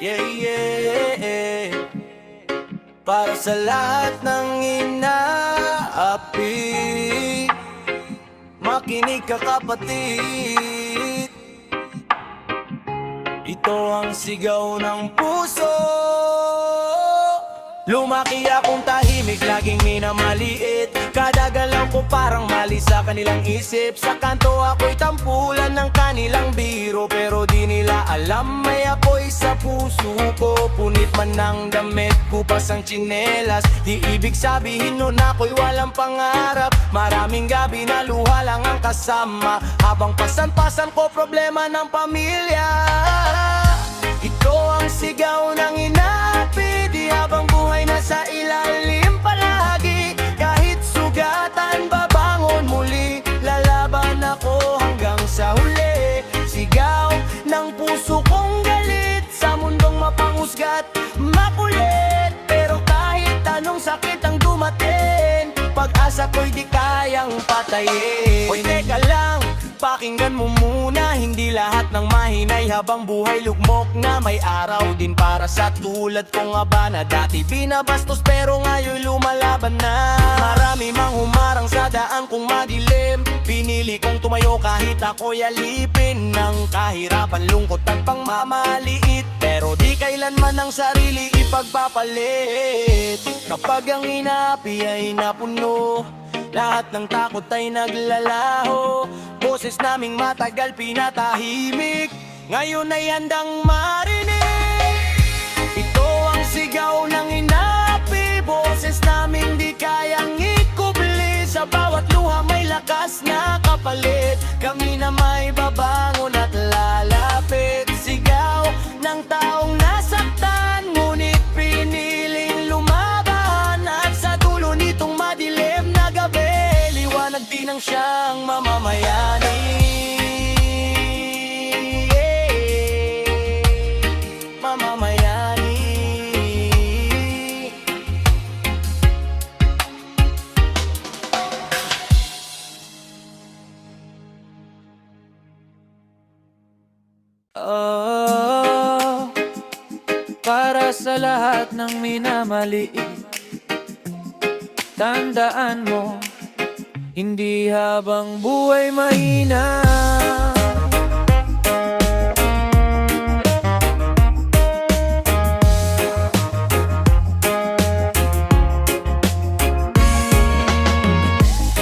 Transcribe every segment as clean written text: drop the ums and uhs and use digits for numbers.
Yeah, yeah. Para sa lahat ng inaapi, makinig ka kapatid. Ito ang sigaw ng puso. Lumaki akong tahimik, laging minamaliit. Kada galaw ko parang mali sa kanilang isip. Sa kanto ako'y tampulan ng kanilang biro, pero di nila alam may ako'y sa puso ko. Punit man ng damit, kupas ang tsinelas, di ibig sabihin nun ako'y walang pangarap. Maraming gabi na luha lang ang kasama, habang pasan-pasan ko problema ng pamilya. Ito ang sigaw ng inaapi, di habang buhay nasa ilalim palagi. Kahit sugatan, babangon muli, lalaban ako hanggang sa huli. Sigaw ng puso kong galit, sa mundong mapangusgat, makulit. Pero kahit anong sakit ang dumating, pag-asa ko'y di kayang patayin. Hoy, teka lang, pakinggan mo muna, hindi lahat ng mahinay habang buhay lugmok na. May araw din para sa tulad ko nga ba, na dati binabastos pero ngayon lumalaban na. Marami mang humarang sa daan kong madilim, pinili kong tumayo kahit ako'y alipin ng kahirapan, lungkot at pangmamaliit. Pero di kailanman ang sarili ipagpapalit. Kapag ang inaapi ay napuno, lahat ng takot ay naglalaho. Boses naming matagal pinatahimik, ngayon ay handang marinig. Ito ang sigaw ng inaapi, boses naming di kayang ikubli. Sa bawat luha may lakas na kapalit, kami na may babangon at lalapit. Sigaw ng taong nasaktan, ngunit piniling lumaban. At sa dulo nitong madilim na gabi, liwanag din ang siyang mamamayani. Mamamayani. Oh, para sa lahat ng minamaliit, tandaan mo, hindi habang buhay mahina.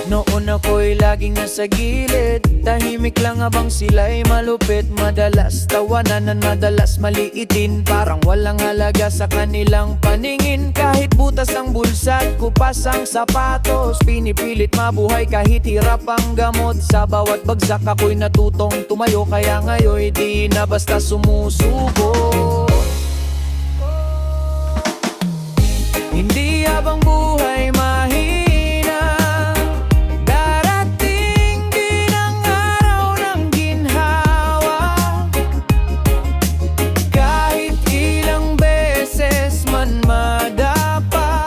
Noon ako'y laging nasa gilid, tahimik lang habang sila'y malupit. Madalas tawanan, madalas maliitin, parang walang halaga sa kanilang paningin. Kahit butas ang bulsa at kupas ang sapatos, pinipilit mabuhay kahit hirap ang gamot. Sa bawat bagsak ako'y natutong tumayo, kaya ngayon di na basta sumusuko. Hindi habang buhay mahina, darating din ang araw ng ginhawa. Kahit ilang beses man madapa,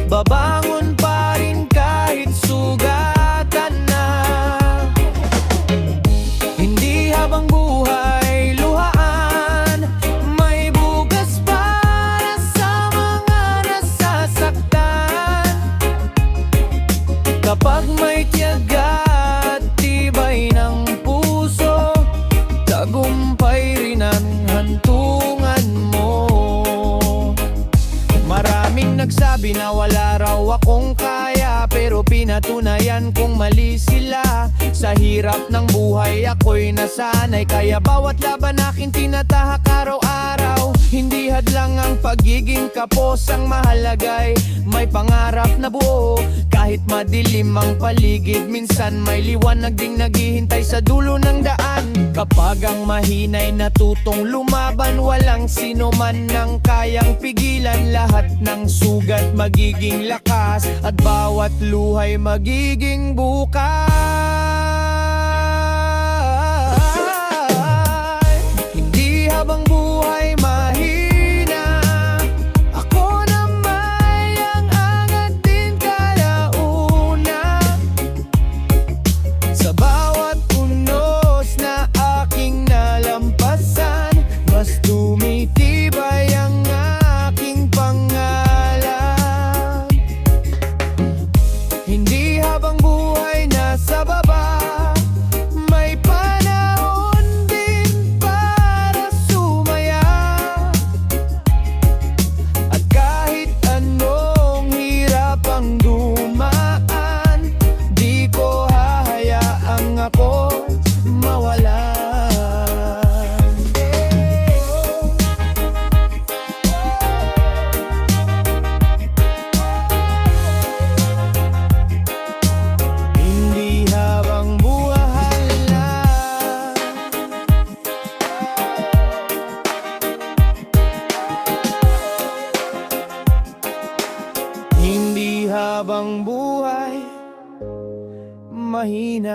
babangon pa rin kahit sugatan na. Hindi habang buhay luhaan, may bugas para sa mga nasasaktan. Kapag may tiyaga at tibay ng puso, tagumpay rin ang hantungan mo. Maraming nagsabi na wala raw akong kaya, pero pinatunayan kong mali sila. Sa hirap ng buhay ako'y nasanay, kaya bawat laban akin tinatahak araw-araw. Hindi hadlang ang pagiging kapos, ang mahalagay may pangarap na buo. Kahit madilim ang paligid, minsan may liwanag ding naghihintay sa dulo ng daan. Kapag ang mahinay natutong lumaban, walang sino man nang kayang pigilan. Lahat ng sugat magiging lakas, at bawat luhay magiging bukas. Hindi habang buhay mahina, ako na may ang angat din kalauna. Sa bawat unos na aking nalampasan, mas dumi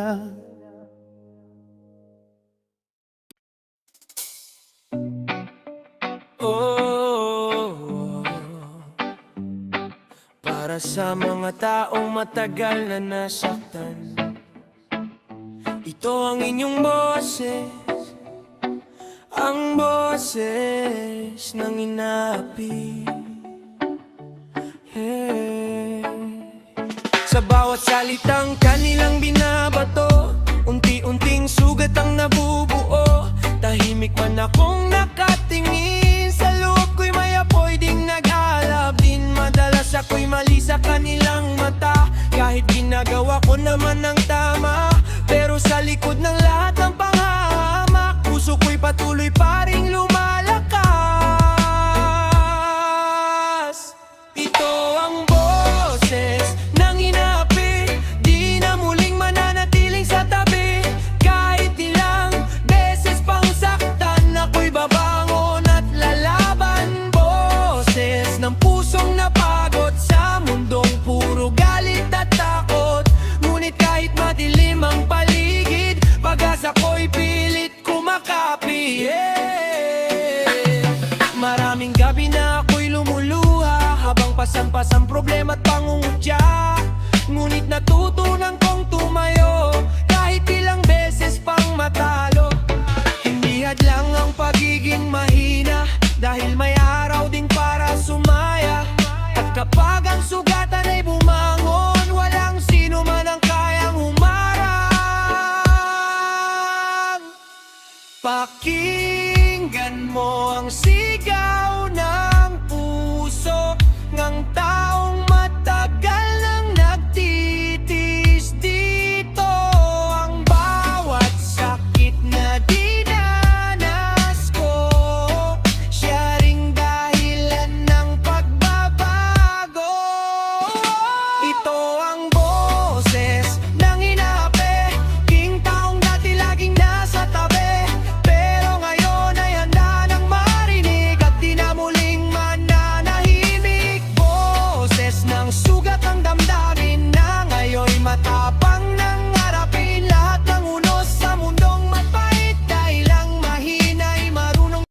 Oh, para sa mga taong matagal na nasaktan, ito ang inyong boses, ang boses ng inaapi. Hey. Sa bawat salitang kanilang binabato, unti-unting sugat ang nabubuo. Tahimik man akong nakatingin, sa loob ko'y may apoy ding nag-aalab din. Madalas ako'y mali sa kanilang mata, kahit ginagawa ko naman ng tama. Pero sa likod ng lahat ng panghahamak, puso ko'y patuloy pa ring lumalakas. Ito ang boses ng inaapi, di na muling mananatiling sa tabi. Kahit ilang beses pang saktan, ako'y babangon at lalaban. Boses ng pusong napagod sa mundong puro galit at takot. Ngunit kahit madilim ang paligid, pag-asa ko'y pilit kumakapi. Maraming gabi na ako'y lumuluha, habang pasan-pasang problema at pangungutya. Ngunit natutunan kong tumayo, kahit ilang beses pang matalo. Hindi hadlang ang pagiging mahina, dahil may araw ding para sumaya. At kapag ang sugatan ay bumangon, walang sino man ang kayang humarang. Pakinggan mo ang sigaw ng puso ng taong matagal nang nagtitiis dito. Ang bawat sakit na dinanas ko, siya ring dahilan ng pagbabago. Ito ang boses ng inaapi, king taong dati laging nasa tabi, pero ngayon ay handa nang marinig at di na muling mananahimik. Boses ng sugat ng damdamin na ngayon'y matapang nang harapin lahat ng unos sa mundong mapait. Dahil ang mahina'y marunong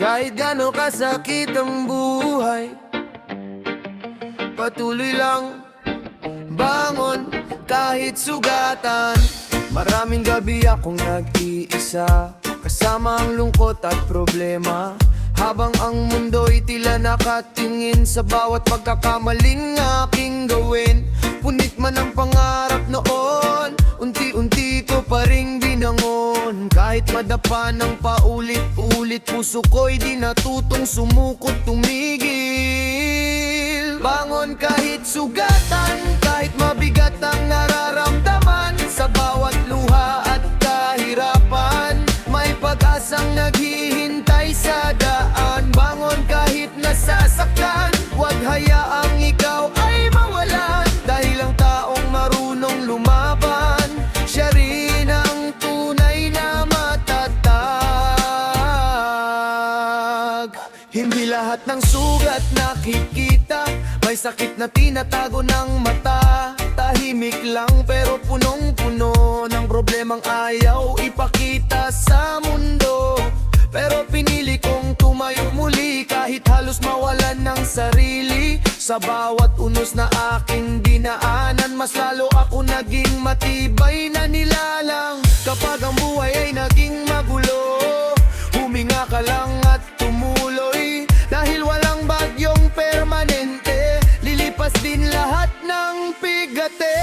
kahit gano'ng kasakit ang buhay, patuloy lang bangon kahit sugatan. Maraming gabi akong nag-iisa, kasama ang lungkot at problema, habang ang mundo'y tila nakatingin sa bawat pagkakamaling aking gawin. Punit man ang pangarap noon, unti-unti ko pa ring binangon. Kahit madapa ng paulit-ulit, puso ko'y di natutong sumukot tumigil. Bangon kahit sugatan, kahit mabigat ang nararamdaman. Sa bawat luha at kahirapan, may pag-asang naghihintay sa daan. Bangon kahit nasasaktan, huwag hayaang ikaw ay mawalan. Dahil ang taong marunong lumaban, siya rin ang tunay na matatag. Hindi lahat ng sugat nakikita, may sakit na tinatago ng mata. Tahimik lang pero punong-puno ng problemang ayaw ipakita sa mundo. Pero pinili kong tumayo muli, kahit halos mawalan ng sarili. Sa bawat unos na aking dinaanan, mas lalo ako naging matibay na nilalang. Kapag ang buhay ay naging magulo, huminga ka lang at tumuloy. Dahil walang bagyong permanente, lilipas din lahat ng bigate.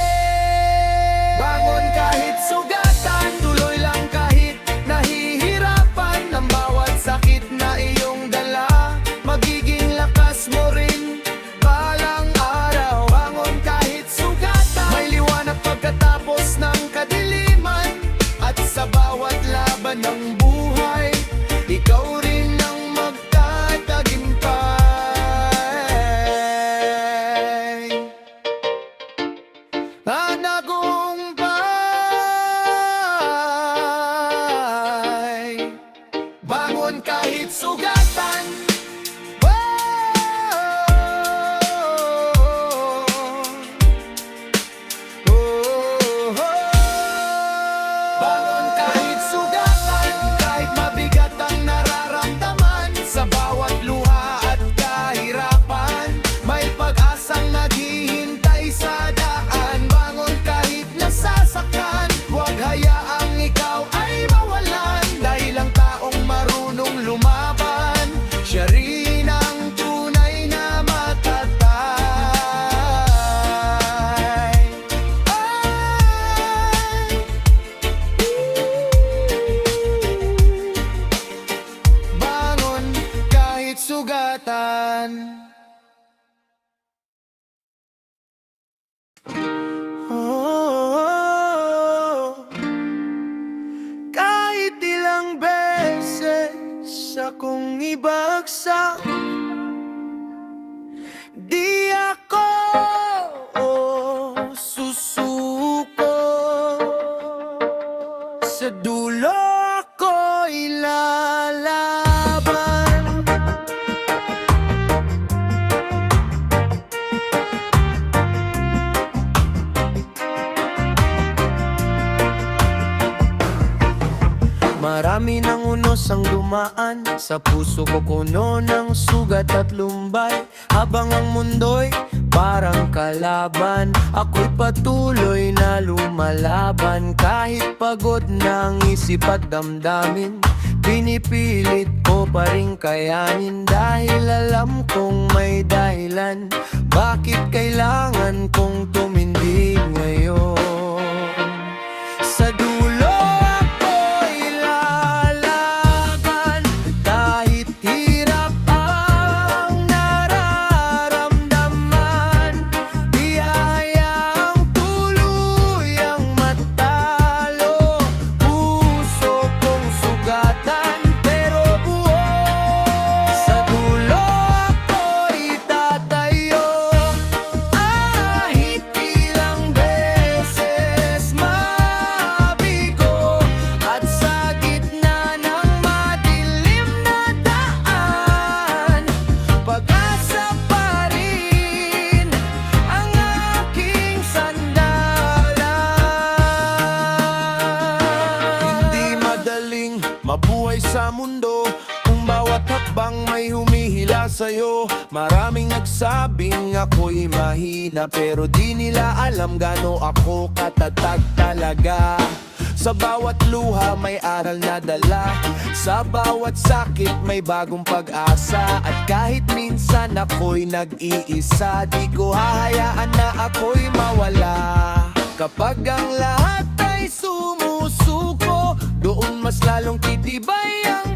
Bangon kahit sugatan, tuloy lang kahit nahihirapan. Ang bawat sakit na iyong dala, magiging lakas mo rin balang araw. Bangon kahit sugatan, may liwanag pagkatapos ng kadiliman. At sa bawat laban ng buhay, ikaw rin ang magtatagumpay. Nagumpay. Bangon kahit sugatan. akong ibagsak. Di ako susuko, sa dulo ako ilalaban. Marami ng unos ang dumaan, sa puso ko kuno ng sugat at lumbay. Habang ang mundo'y parang kalaban, ako'y patuloy na lumalaban. Kahit pagod na ang isip at damdamin, pinipilit ko pa rin kayanin. Dahil alam kong may dahilan, bakit kailangan kong tumindig ngayon. Sa dulo ako'y lalaban, kahit hirap ang nararamdaman. Di hayaang tuluyang matalo, puso kong sugatan pero buo. Sa dulo ako'y tatayo, kahit ilang beses mabigo. At sa gitna ng madilim na daan, pag-asa pa rin ang aking sandalan. Hindi madaling mabuhay sa mundo kung bawat hakbang may humihila sa'yo. Maraming nagsabing ako'y mahina, pero di nila alam gaano ako katatag talaga. Sa bawat luha may aral na dala, sa bawat sakit may bagong pag-asa. At kahit minsan ako'y nag-iisa, di ko hahayaan na ako'y mawala. Kapag ang lahat ay sumusuko, doon mas lalong titibay ang